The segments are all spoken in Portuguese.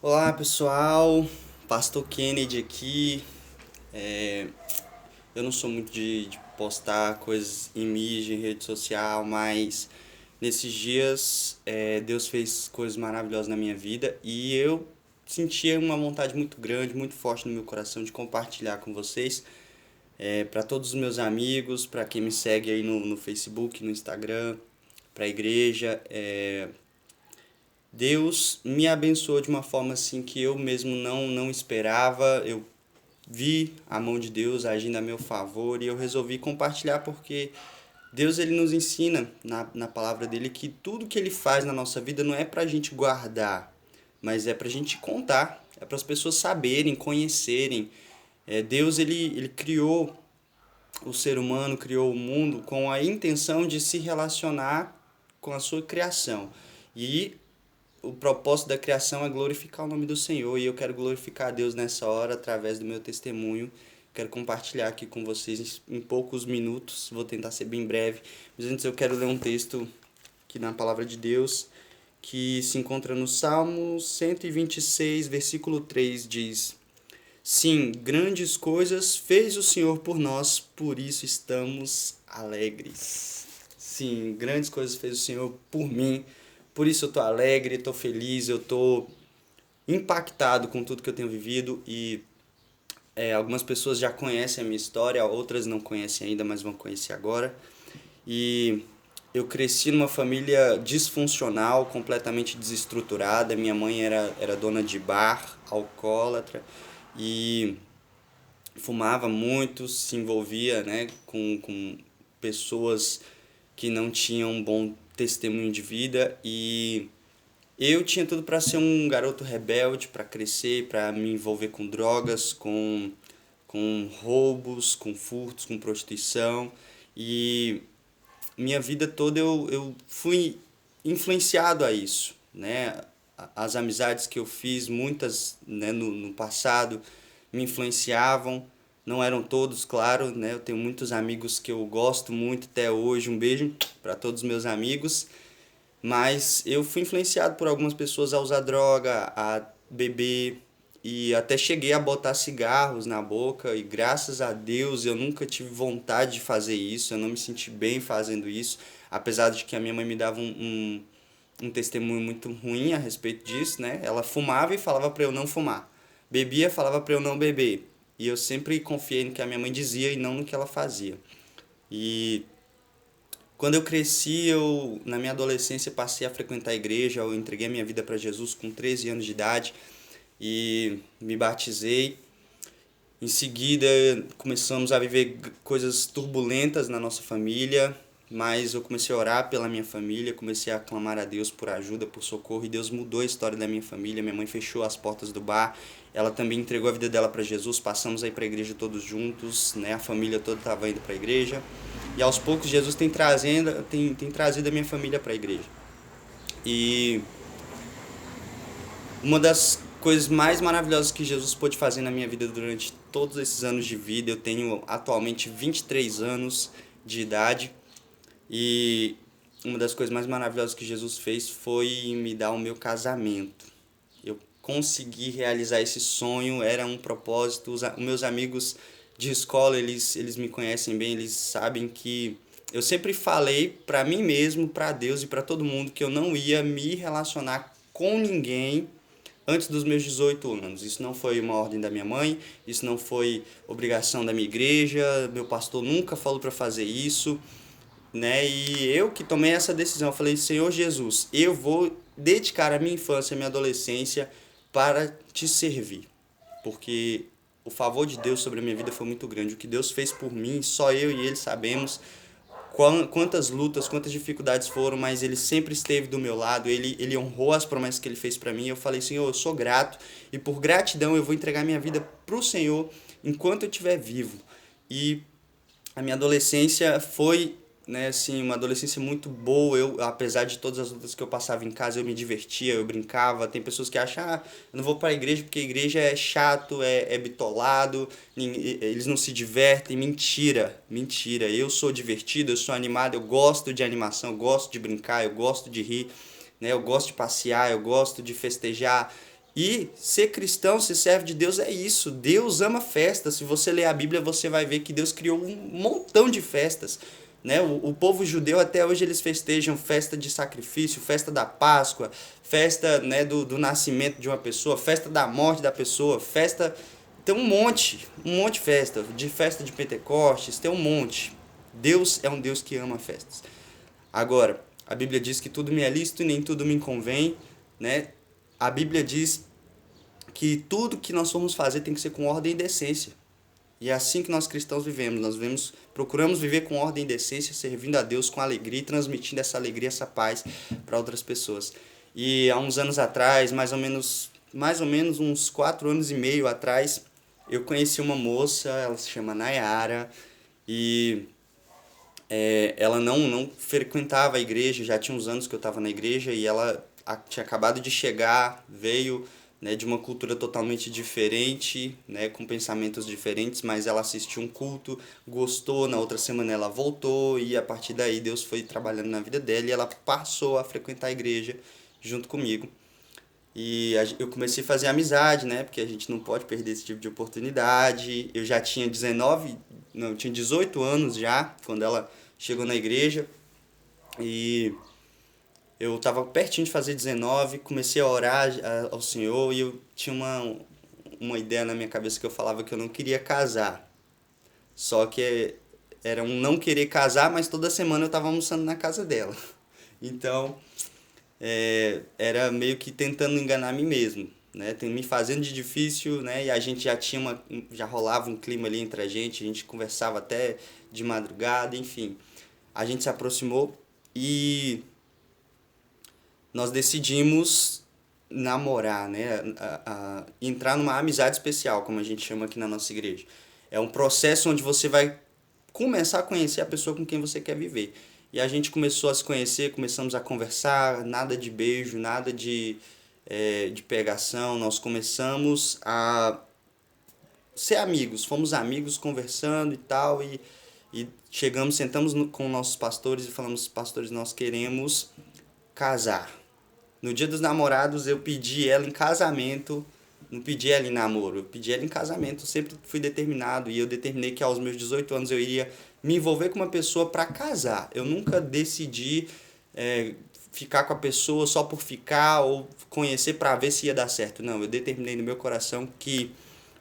Olá pessoal, Pastor Kennedy aqui. É, eu não sou muito de postar coisas em mídia, em rede social, mas nesses dias Deus fez coisas maravilhosas na minha vida e eu sentia uma vontade muito grande, muito forte no meu coração de compartilhar com vocês, para todos os meus amigos, para quem me segue aí no Facebook, no Instagram, para a igreja. Deus me abençoou de uma forma assim que eu mesmo não esperava. Eu vi a mão de Deus agindo a meu favor e eu resolvi compartilhar porque Deus ele nos ensina na palavra dele que tudo que ele faz na nossa vida não é pra gente guardar, mas é pra gente contar, é para as pessoas saberem, conhecerem. Deus ele criou o ser humano, criou o mundo com a intenção de se relacionar com a sua criação. E o propósito da criação é glorificar o nome do Senhor e eu quero glorificar a Deus nessa hora através do meu testemunho. Quero compartilhar aqui com vocês em poucos minutos, vou tentar ser bem breve, mas antes eu quero ler um texto aqui na palavra de Deus que se encontra no Salmo 126, versículo 3, diz: Sim, grandes coisas fez o Senhor por nós, por isso estamos alegres. Sim, grandes coisas fez o Senhor por mim, por isso eu tô alegre, tô feliz, eu tô impactado com tudo que eu tenho vivido e algumas pessoas já conhecem a minha história, outras não conhecem ainda, mas vão conhecer agora. E eu cresci numa família disfuncional, completamente desestruturada. Minha mãe era dona de bar, alcoólatra e fumava muito, se envolvia, né, com pessoas que não tinham um bom testemunho de vida e eu tinha tudo para ser um garoto rebelde, para crescer, para me envolver com drogas, com roubos, com furtos, com prostituição e minha vida toda eu fui influenciado a isso, né? As amizades que eu fiz, muitas, né, no passado, me influenciavam. Não eram todos, claro, né? Eu tenho muitos amigos que eu gosto muito até hoje. Um beijo para todos os meus amigos. Mas eu fui influenciado por algumas pessoas a usar droga, a beber e até cheguei a botar cigarros na boca e graças a Deus eu nunca tive vontade de fazer isso, eu não me senti bem fazendo isso, apesar de que a minha mãe me dava um testemunho muito ruim a respeito disso, né? Ela fumava e falava para eu não fumar, bebia e falava para eu não beber e eu sempre confiei no que a minha mãe dizia e não no que ela fazia. E quando eu cresci, eu na minha adolescência passei a frequentar a igreja, eu entreguei a minha vida para Jesus com 13 anos de idade e me batizei. Em seguida, começamos a viver coisas turbulentas na nossa família, mas eu comecei a orar pela minha família, comecei a clamar a Deus por ajuda, por socorro, e Deus mudou a história da minha família. Minha mãe fechou as portas do bar, ela também entregou a vida dela para Jesus, passamos aí para a igreja todos juntos, né? A família toda estava indo para a igreja. E aos poucos Jesus tem trazido a minha família para a igreja. E uma das coisas mais maravilhosas que Jesus pôde fazer na minha vida durante todos esses anos de vida, eu tenho atualmente 23 anos de idade e uma das coisas mais maravilhosas que Jesus fez foi me dar o meu casamento. Eu consegui realizar esse sonho, era um propósito. Os meus amigos de escola, eles me conhecem bem, eles sabem que eu sempre falei para mim mesmo, para Deus e para todo mundo que eu não ia me relacionar com ninguém antes dos meus 18 anos. Isso não foi uma ordem da minha mãe, isso não foi obrigação da minha igreja, meu pastor nunca falou para fazer isso, né? E eu que tomei essa decisão, eu falei: Senhor Jesus, eu vou dedicar a minha infância, a minha adolescência para te servir, porque o favor de Deus sobre a minha vida foi muito grande. O que Deus fez por mim, só eu e Ele sabemos quantas lutas, quantas dificuldades foram, mas Ele sempre esteve do meu lado, Ele honrou as promessas que Ele fez para mim. Eu falei: Senhor, eu sou grato e por gratidão eu vou entregar minha vida para o Senhor enquanto eu estiver vivo. E a minha adolescência foi, né, assim, uma adolescência muito boa. Eu, apesar de todas as lutas que eu passava em casa, eu me divertia, eu brincava. Tem pessoas que acham: ah, eu não vou para a igreja porque a igreja é chato, é bitolado, eles não se divertem. Mentira, mentira. Eu sou divertido, eu sou animado, eu gosto de animação, eu gosto de brincar, eu gosto de rir, né? Eu gosto de passear, eu gosto de festejar. E ser cristão, ser servo de Deus é isso. Deus ama festas. Se você ler a Bíblia, você vai ver que Deus criou um montão de festas. Né? O povo judeu até hoje eles festejam festa de sacrifício, festa da Páscoa, festa, né, do nascimento de uma pessoa, festa da morte da pessoa, festa. Tem um monte de festa de Pentecostes, tem um monte. Deus é um Deus que ama festas. Agora, a Bíblia diz que tudo me é lícito e nem tudo me convém, né? A Bíblia diz que tudo que nós formos fazer tem que ser com ordem e decência. E é assim que nós cristãos vivemos. Nós vivemos, procuramos viver com ordem e decência, servindo a Deus com alegria e transmitindo essa alegria, essa paz para outras pessoas. E há uns anos atrás, mais ou menos uns 4 anos e meio atrás, eu conheci uma moça, ela se chama Nayara, e ela não frequentava a igreja, já tinha uns anos que eu estava na igreja, e ela tinha acabado de chegar, veio, né, de uma cultura totalmente diferente, né, com pensamentos diferentes, mas ela assistiu um culto, gostou, na outra semana ela voltou, e a partir daí Deus foi trabalhando na vida dela, e ela passou a frequentar a igreja junto comigo. E eu comecei a fazer amizade, né? Porque a gente não pode perder esse tipo de oportunidade. Eu já tinha 19, não, eu tinha 18 anos já, quando ela chegou na igreja. E eu estava pertinho de fazer 19, comecei a orar ao Senhor e eu tinha uma ideia na minha cabeça que eu falava que eu não queria casar. Só que era um não querer casar, mas toda semana eu estava almoçando na casa dela. Então, era meio que tentando enganar a mim mesmo, né? Me fazendo de difícil, né? E a gente já rolava um clima ali entre a gente conversava até de madrugada, enfim. A gente se aproximou e nós decidimos namorar, né? Entrar numa amizade especial, como a gente chama aqui na nossa igreja. É um processo onde você vai começar a conhecer a pessoa com quem você quer viver. E a gente começou a se conhecer, começamos a conversar, nada de beijo, nada de pegação. Nós começamos a ser amigos, fomos amigos conversando e tal, e chegamos, sentamos com nossos pastores e falamos, pastores, nós queremos casar. No dia dos namorados eu pedi ela em casamento, não pedi ela em namoro, eu pedi ela em casamento, eu sempre fui determinado e eu determinei que aos meus 18 anos eu iria me envolver com uma pessoa para casar. Eu nunca decidi ficar com a pessoa só por ficar ou conhecer para ver se ia dar certo. Não, eu determinei no meu coração que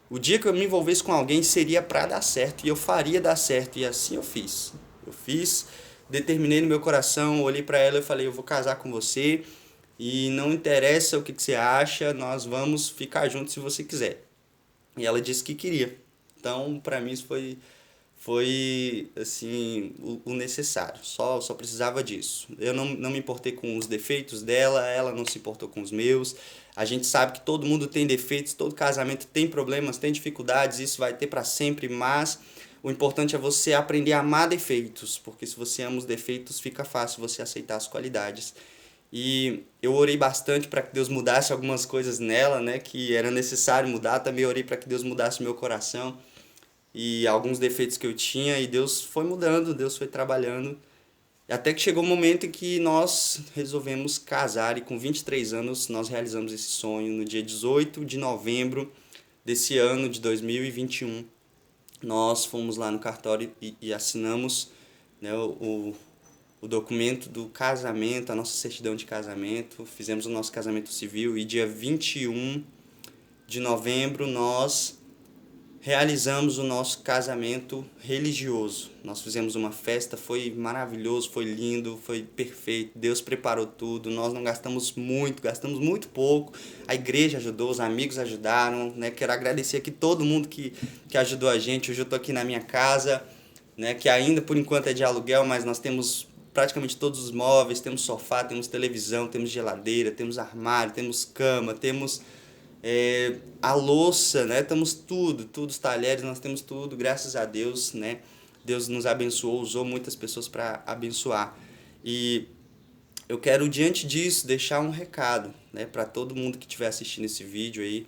o dia que eu me envolvesse com alguém seria para dar certo e eu faria dar certo e assim eu fiz. Eu fiz, determinei no meu coração, olhei para ela e falei, eu vou casar com você. E não interessa o que você acha, nós vamos ficar juntos se você quiser. E ela disse que queria. Então, para mim, isso foi assim, o necessário. Só precisava disso. Eu não me importei com os defeitos dela, ela não se importou com os meus. A gente sabe que todo mundo tem defeitos, todo casamento tem problemas, tem dificuldades, isso vai ter para sempre, mas o importante é você aprender a amar defeitos, porque se você ama os defeitos, fica fácil você aceitar as qualidades. E eu orei bastante para que Deus mudasse algumas coisas nela, né, que era necessário mudar. Também orei para que Deus mudasse o meu coração e alguns defeitos que eu tinha. E Deus foi mudando, Deus foi trabalhando. Até que chegou o momento em que nós resolvemos casar. E com 23 anos nós realizamos esse sonho. No dia 18 de novembro desse ano de 2021, nós fomos lá no cartório e assinamos, né, o documento do casamento, a nossa certidão de casamento, fizemos o nosso casamento civil e dia 21 de novembro nós realizamos o nosso casamento religioso. Nós fizemos uma festa, foi maravilhoso, foi lindo, foi perfeito, Deus preparou tudo, nós não gastamos muito, gastamos muito pouco, a igreja ajudou, os amigos ajudaram, né? Quero agradecer aqui todo mundo que ajudou a gente. Hoje eu estou aqui na minha casa, né? Que ainda por enquanto é de aluguel, mas nós temos praticamente todos os móveis, temos sofá, temos televisão, temos geladeira, temos armário, temos cama, temos a louça, né? Temos tudo, os talheres, nós temos tudo, graças a Deus, né? Deus nos abençoou, usou muitas pessoas para abençoar. E eu quero, diante disso, deixar um recado, né, para todo mundo que estiver assistindo esse vídeo aí,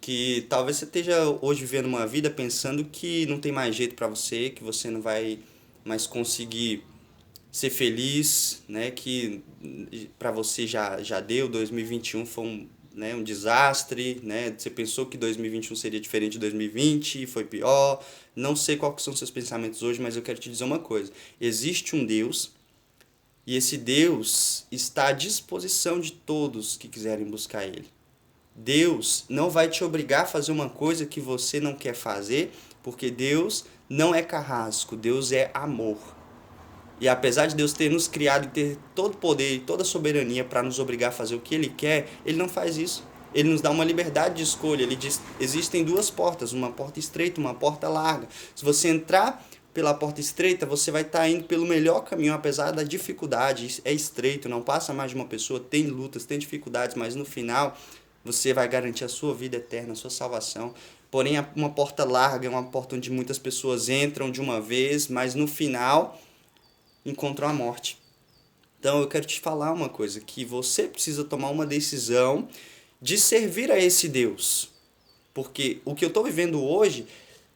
que talvez você esteja hoje vivendo uma vida pensando que não tem mais jeito para você, que você não vai mais conseguir ser feliz, né? Que para você já deu, 2021 foi né, um desastre, né? Você pensou que 2021 seria diferente de 2020 e foi pior. Não sei quais são seus pensamentos hoje, mas eu quero te dizer uma coisa. Existe um Deus e esse Deus está à disposição de todos que quiserem buscar Ele. Deus não vai te obrigar a fazer uma coisa que você não quer fazer, porque Deus não é carrasco, Deus é amor. E apesar de Deus ter nos criado e ter todo o poder e toda a soberania para nos obrigar a fazer o que Ele quer, Ele não faz isso. Ele nos dá uma liberdade de escolha. Ele diz: existem duas portas, uma porta estreita, uma porta larga. Se você entrar pela porta estreita, você vai estar indo pelo melhor caminho, apesar da dificuldade. É estreito, não passa mais de uma pessoa, tem lutas, tem dificuldades, mas no final você vai garantir a sua vida eterna, a sua salvação. Porém, uma porta larga é uma porta onde muitas pessoas entram de uma vez, mas no final encontram a morte. Então eu quero te falar uma coisa, que você precisa tomar uma decisão de servir a esse Deus. Porque o que eu estou vivendo hoje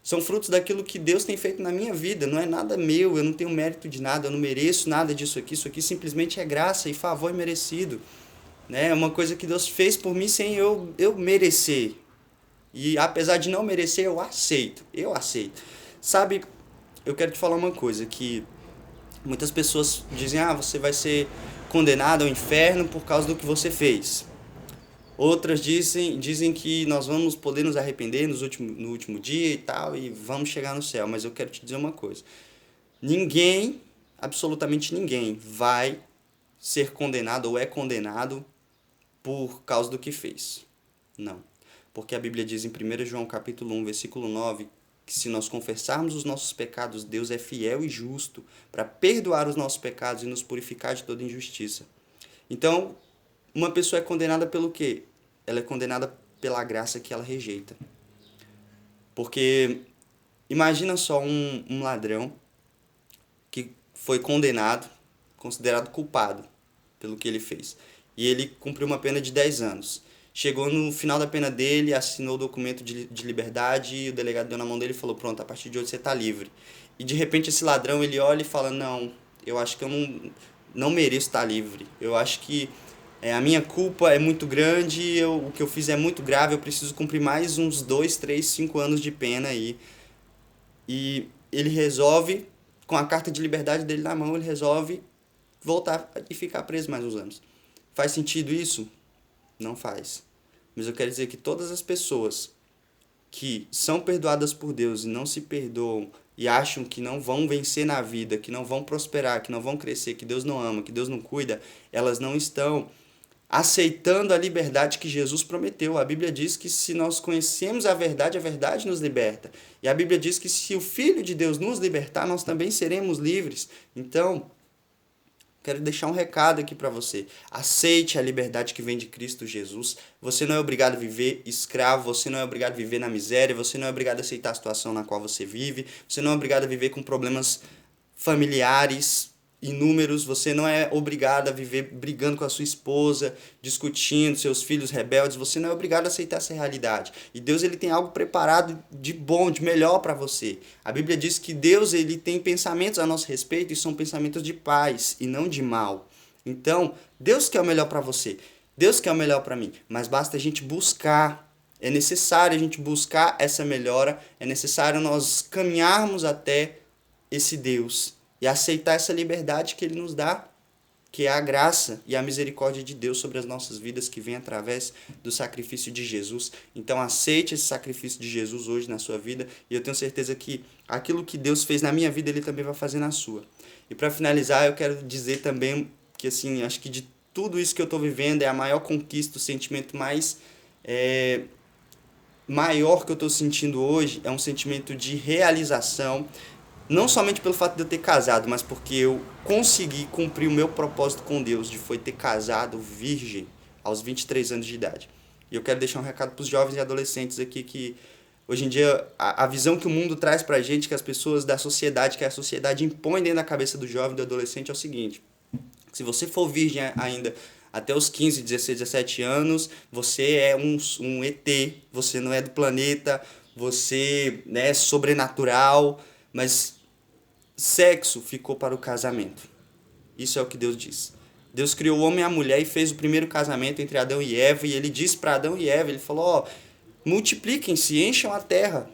são frutos daquilo que Deus tem feito na minha vida. Não é nada meu, eu não tenho mérito de nada, eu não mereço nada disso aqui. Isso aqui simplesmente é graça e favor merecido. É uma coisa que Deus fez por mim sem eu merecer. E apesar de não merecer, eu aceito. Eu aceito. Sabe, eu quero te falar uma coisa, que muitas pessoas dizem: ah, você vai ser condenado ao inferno por causa do que você fez. Outras dizem que nós vamos poder nos arrepender no último dia e tal, e vamos chegar no céu. Mas eu quero te dizer uma coisa. Ninguém, absolutamente ninguém, vai ser condenado ou é condenado por causa do que fez. Não. Porque a Bíblia diz em 1 João capítulo 1, versículo 9, que se nós confessarmos os nossos pecados, Deus é fiel e justo para perdoar os nossos pecados e nos purificar de toda injustiça. Então, uma pessoa é condenada pelo quê? Ela é condenada pela graça que ela rejeita. Porque imagina só um ladrão que foi condenado, considerado culpado pelo que ele fez. E ele cumpriu uma pena de 10 anos. Chegou no final da pena dele, assinou o documento de liberdade e o delegado deu na mão dele e falou: pronto, a partir de hoje você está livre. E de repente esse ladrão, ele olha e fala: não, eu acho que eu não mereço estar livre. Eu acho que a minha culpa é muito grande, o que eu fiz é muito grave, eu preciso cumprir mais uns 2, 3, 5 anos de pena aí. E ele resolve, com a carta de liberdade dele na mão, ele resolve voltar e ficar preso mais uns anos. Faz sentido isso? Não faz. Mas eu quero dizer que todas as pessoas que são perdoadas por Deus e não se perdoam e acham que não vão vencer na vida, que não vão prosperar, que não vão crescer, que Deus não ama, que Deus não cuida, elas não estão aceitando a liberdade que Jesus prometeu. A Bíblia diz que se nós conhecemos a verdade nos liberta. E a Bíblia diz que se o Filho de Deus nos libertar, nós também seremos livres. Então, quero deixar um recado aqui para você. Aceite a liberdade que vem de Cristo Jesus. Você não é obrigado a viver escravo, você não é obrigado a viver na miséria, você não é obrigado a aceitar a situação na qual você vive, você não é obrigado a viver com problemas familiares inúmeros, você não é obrigado a viver brigando com a sua esposa, discutindo, seus filhos rebeldes, você não é obrigado a aceitar essa realidade. E Deus, ele tem algo preparado de bom, de melhor para você. A Bíblia diz que Deus, ele tem pensamentos a nosso respeito e são pensamentos de paz e não de mal. Então, Deus quer o melhor para você, Deus quer o melhor para mim, mas basta a gente buscar. É necessário a gente buscar essa melhora, é necessário nós caminharmos até esse Deus e aceitar essa liberdade que Ele nos dá, que é a graça e a misericórdia de Deus sobre as nossas vidas, que vem através do sacrifício de Jesus. Então aceite esse sacrifício de Jesus hoje na sua vida, e eu tenho certeza que aquilo que Deus fez na minha vida, Ele também vai fazer na sua. E para finalizar, eu quero dizer também que, assim, acho que de tudo isso que eu estou vivendo, é a maior conquista, o sentimento mais maior que eu estou sentindo hoje, é um sentimento de realização. Não somente pelo fato de eu ter casado, mas porque eu consegui cumprir o meu propósito com Deus, de foi ter casado virgem aos 23 anos de idade. E eu quero deixar um recado para os jovens e adolescentes aqui, que hoje em dia a visão que o mundo traz para a gente, que as pessoas da sociedade, que a sociedade impõe dentro da cabeça do jovem e do adolescente é o seguinte: se você for virgem ainda até os 15, 16, 17 anos, você é um ET, você não é do planeta, você é sobrenatural, mas sexo ficou para o casamento. Isso é o que Deus diz. Deus criou o homem e a mulher e fez o primeiro casamento entre Adão e Eva, e ele disse para Adão e Eva, ele falou, ó, multipliquem-se, encham a terra.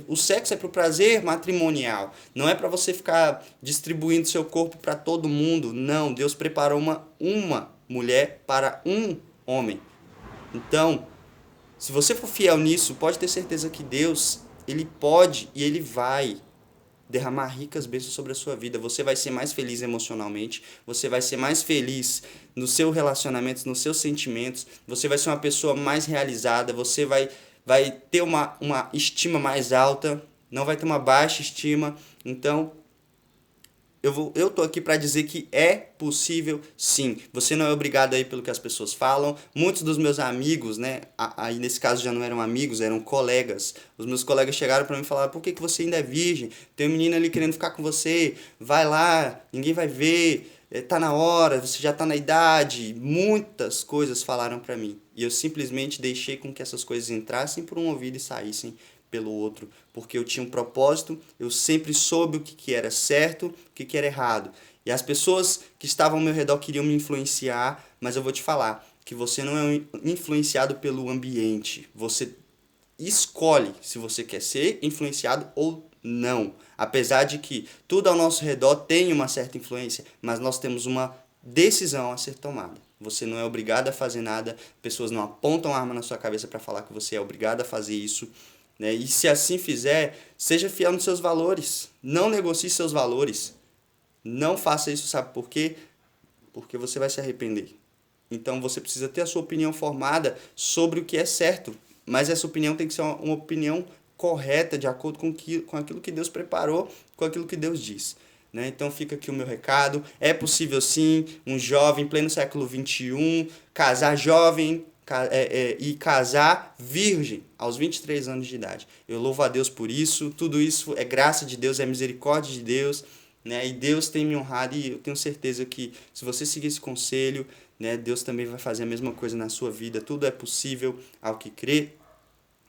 O sexo é para o prazer matrimonial, não é para você ficar distribuindo seu corpo para todo mundo, não. Deus preparou uma mulher para um homem. Então, se você for fiel nisso, pode ter certeza que Deus, ele pode e ele vai derramar ricas bênçãos sobre a sua vida. Você vai ser mais feliz emocionalmente, você vai ser mais feliz nos seus relacionamentos, nos seus sentimentos, você vai ser uma pessoa mais realizada, você vai ter uma estima mais alta, não vai ter uma baixa estima. Então, eu tô aqui para dizer que é possível sim. Você não é obrigado aí pelo que as pessoas falam. Muitos dos meus amigos, né, aí nesse caso já não eram amigos, eram colegas. Os meus colegas chegaram para mim e falaram: "Por que você ainda é virgem? Tem um menino ali querendo ficar com você. Vai lá, ninguém vai ver. Tá na hora, você já tá na idade". Muitas coisas falaram para mim. E eu simplesmente deixei com que essas coisas entrassem por um ouvido e saíssem pelo outro, porque eu tinha um propósito, eu sempre soube o que era certo, o que era errado. E as pessoas que estavam ao meu redor queriam me influenciar, mas eu vou te falar que você não é influenciado pelo ambiente. Você escolhe se você quer ser influenciado ou não. Apesar de que tudo ao nosso redor tem uma certa influência, mas nós temos uma decisão a ser tomada. Você não é obrigado a fazer nada, pessoas não apontam arma na sua cabeça para falar que você é obrigado a fazer isso. Né? E se assim fizer, seja fiel nos seus valores. Não negocie seus valores. Não faça isso, sabe por quê? Porque você vai se arrepender. Então você precisa ter a sua opinião formada sobre o que é certo. Mas essa opinião tem que ser uma opinião correta, de acordo com aquilo que Deus preparou, com aquilo que Deus diz. Né? Então fica aqui o meu recado. É possível sim, um jovem, em pleno século XXI, casar jovem, e casar virgem aos 23 anos de idade. Eu louvo a Deus por isso. Tudo isso é graça de Deus, é misericórdia de Deus, né? E Deus tem me honrado, e eu tenho certeza que se você seguir esse conselho, né, Deus também vai fazer a mesma coisa na sua vida. Tudo é possível ao que crê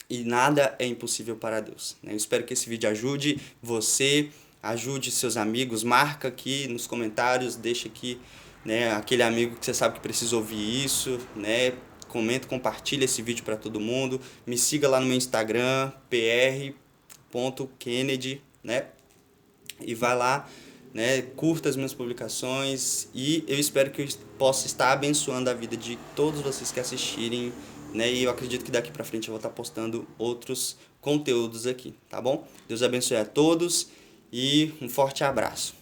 e nada é impossível para Deus, né? Eu espero que esse vídeo ajude você, ajude seus amigos. Marca aqui nos comentários, deixa aqui, né, aquele amigo que você sabe que precisa ouvir isso, né? Comenta, compartilha esse vídeo para todo mundo. Me siga lá no meu Instagram, pr.kennedy, né? E vai lá, né? Curta as minhas publicações e eu espero que eu possa estar abençoando a vida de todos vocês que assistirem, né? E eu acredito que daqui para frente eu vou estar postando outros conteúdos aqui, tá bom? Deus abençoe a todos e um forte abraço.